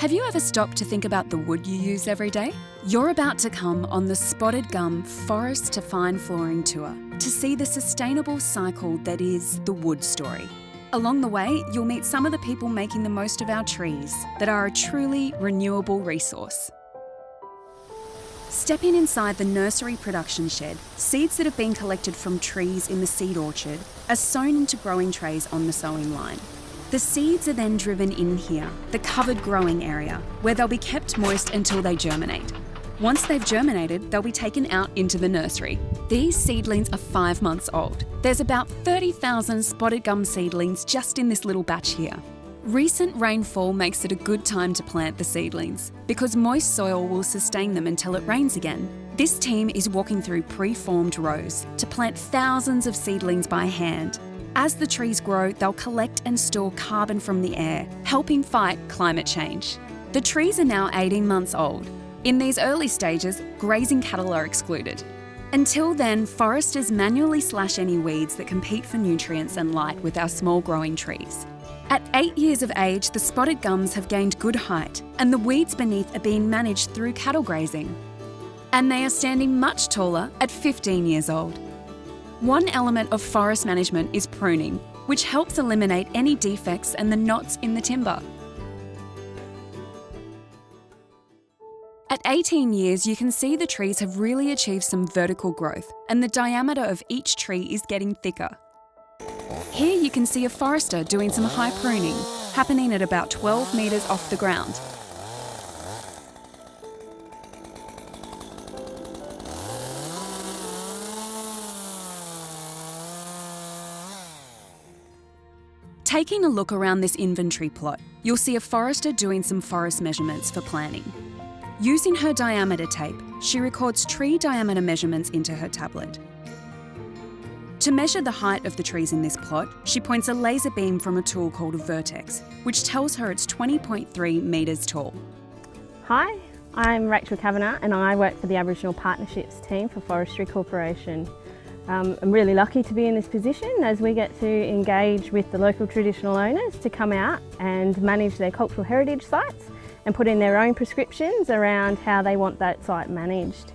Have you ever stopped to think about the wood you use every day? You're about to come on the Spotted Gum Forest to Fine Flooring Tour to see the sustainable cycle that is the wood story. Along the way, you'll meet some of the people making the most of our trees that are a truly renewable resource. Stepping inside the nursery production shed, seeds that have been collected from trees in the seed orchard are sown into growing trays on the sowing line. The seeds are then driven in here, the covered growing area, where they'll be kept moist until they germinate. Once they've germinated, they'll be taken out into the nursery. These seedlings are 5 months old. There's about 30,000 spotted gum seedlings just in this little batch here. Recent rainfall makes it a good time to plant the seedlings because moist soil will sustain them until it rains again. This team is walking through pre-formed rows to plant thousands of seedlings by hand. As the trees grow, they'll collect and store carbon from the air, helping fight climate change. The trees are now 18 months old. In these early stages, grazing cattle are excluded. Until then, foresters manually slash any weeds that compete for nutrients and light with our small growing trees. At 8 years of age, the spotted gums have gained good height, and the weeds beneath are being managed through cattle grazing. And they are standing much taller at 15 years old. One element of forest management is pruning, which helps eliminate any defects and the knots in the timber. At 18 years, you can see the trees have really achieved some vertical growth, and the diameter of each tree is getting thicker. Here you can see a forester doing some high pruning, happening at about 12 metres off the ground. Taking a look around this inventory plot, you'll see a forester doing some forest measurements for planning. Using her diameter tape, she records tree diameter measurements into her tablet. To measure the height of the trees in this plot, she points a laser beam from a tool called a vertex, which tells her it's 20.3 metres tall. Hi, I'm Rachel Kavanagh and I work for the Aboriginal Partnerships team for Forestry Corporation. I'm really lucky to be in this position as we get to engage with the local traditional owners to come out and manage their cultural heritage sites and put in their own prescriptions around how they want that site managed.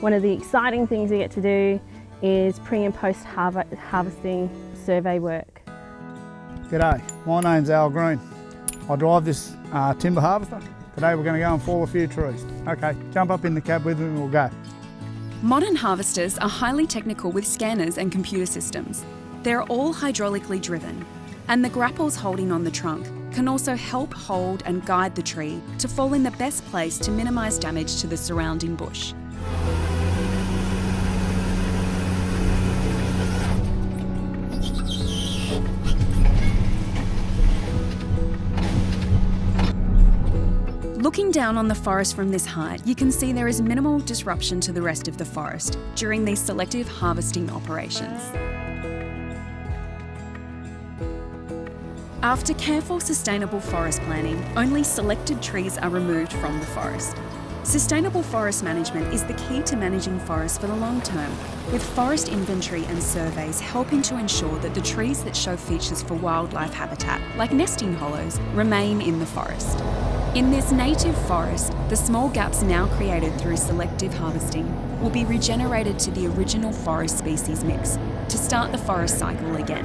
One of the exciting things we get to do is pre and post harvesting survey work. G'day, my name's Al Green. I drive this timber harvester. Today we're going to go and fall a few trees. Okay, jump up in the cab with me and we'll go. Modern harvesters are highly technical with scanners and computer systems. They're all hydraulically driven, and the grapples holding on the trunk can also help hold and guide the tree to fall in the best place to minimise damage to the surrounding bush. Looking down on the forest from this height, you can see there is minimal disruption to the rest of the forest during these selective harvesting operations. After careful, sustainable forest planning, only selected trees are removed from the forest. Sustainable forest management is the key to managing forests for the long term, with forest inventory and surveys helping to ensure that the trees that show features for wildlife habitat, like nesting hollows, remain in the forest. In this native forest, the small gaps now created through selective harvesting will be regenerated to the original forest species mix to start the forest cycle again.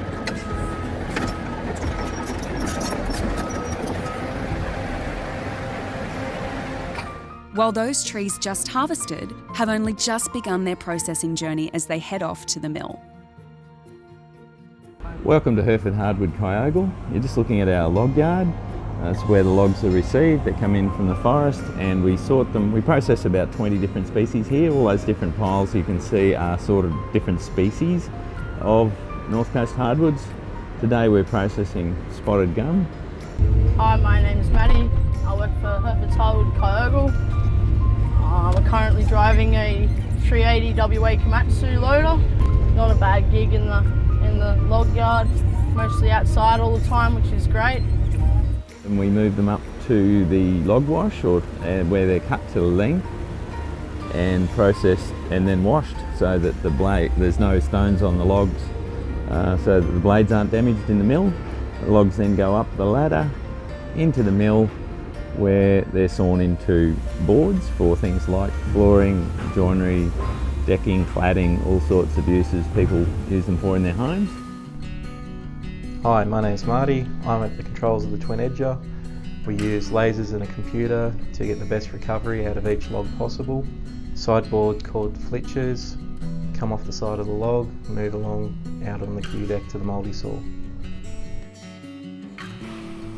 While those trees just harvested have only just begun their processing journey as they head off to the mill. Welcome to Hereford Hardwood, Kyogle. You're just looking at our log yard. That's where the logs are received. They come in from the forest and we sort them. We process about 20 different species here. All those different piles you can see are sort of different species of North Coast hardwoods. Today we're processing spotted gum. Hi, my name's Maddie. I work for Hereford Hardwood, Kyogle. I'm currently driving a 380 WA Komatsu loader. Not a bad gig in the log yard, mostly outside all the time, which is great. And we move them up to the log wash, or where they're cut to length and processed and then washed, so that there's no stones on the logs, so that the blades aren't damaged in the mill. The logs then go up the ladder into the mill where they're sawn into boards for things like flooring, joinery, decking, cladding, all sorts of uses people use them for in their homes. Hi, my name's Marty. I'm at the controls of the Twin Edger. We use lasers and a computer to get the best recovery out of each log possible. Sideboards called flitches come off the side of the log, move along out on the Q deck to the multi-saw.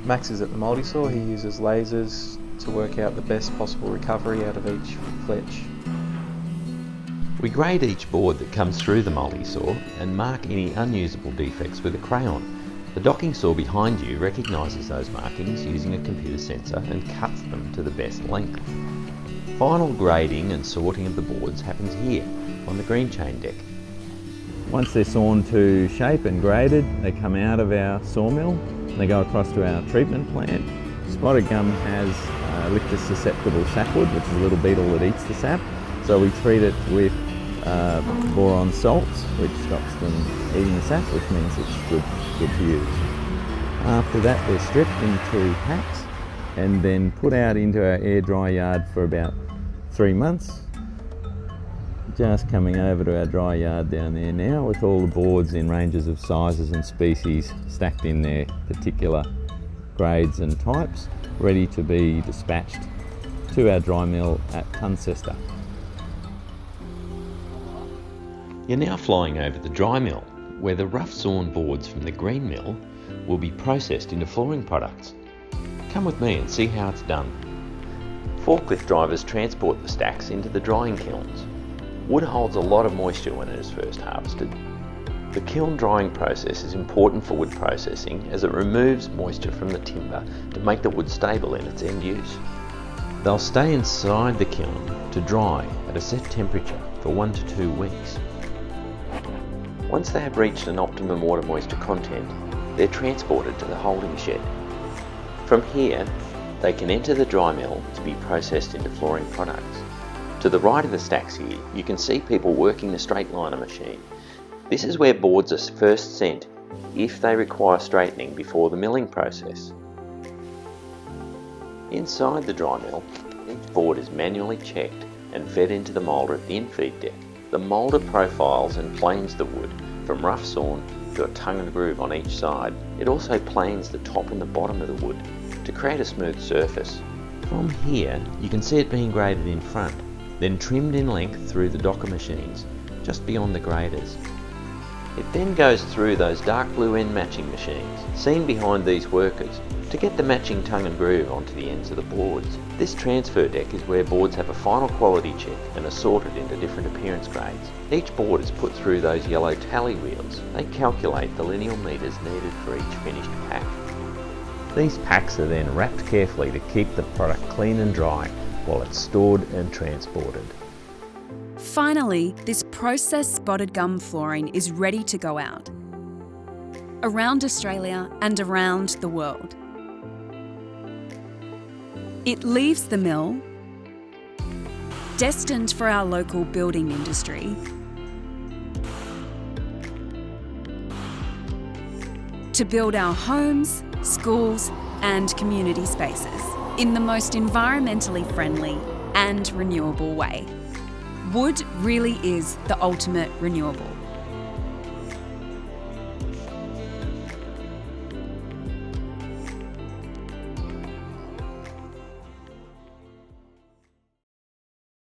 Max is at the multi-saw. He uses lasers to work out the best possible recovery out of each flitch. We grade each board that comes through the multi-saw and mark any unusable defects with a crayon. The docking saw behind you recognises those markings using a computer sensor and cuts them to the best length. Final grading and sorting of the boards happens here on the green chain deck. Once they're sawn to shape and graded, they come out of our sawmill and they go across to our treatment plant. Spotted gum has lictus susceptible sapwood, which is a little beetle that eats the sap. So we treat it with boron salts, which stops them eating the sap, which means it's good to use. After that, they're stripped into packs and then put out into our air dry yard for about 3 months. Just coming over to our dry yard down there now with all the boards in ranges of sizes and species stacked in their particular grades and types, ready to be dispatched to our dry mill at Tuncester. You're now flying over the dry mill, where the rough sawn boards from the green mill will be processed into flooring products. Come with me and see how it's done. Forklift drivers transport the stacks into the drying kilns. Wood holds a lot of moisture when it is first harvested. The kiln drying process is important for wood processing as it removes moisture from the timber to make the wood stable in its end use. They'll stay inside the kiln to dry at a set temperature for 1 to 2 weeks. Once they have reached an optimum water moisture content, they're transported to the holding shed. From here, they can enter the dry mill to be processed into flooring products. To the right of the stacks here, you can see people working the straight liner machine. This is where boards are first sent if they require straightening before the milling process. Inside the dry mill, each board is manually checked and fed into the moulder at the infeed deck. The moulder profiles and planes the wood from rough sawn to a tongue and groove on each side. It also planes the top and the bottom of the wood to create a smooth surface. From here, you can see it being graded in front, then trimmed in length through the docker machines, just beyond the graders. It then goes through those dark blue end matching machines, seen behind these workers, to get the matching tongue and groove onto the ends of the boards. This transfer deck is where boards have a final quality check and are sorted into different appearance grades. Each board is put through those yellow tally wheels. They calculate the lineal metres needed for each finished pack. These packs are then wrapped carefully to keep the product clean and dry while it's stored and transported. Finally, this processed spotted gum flooring is ready to go out. Around Australia and around the world. It leaves the mill, destined for our local building industry, to build our homes, schools and community spaces in the most environmentally friendly and renewable way. Wood really is the ultimate renewable.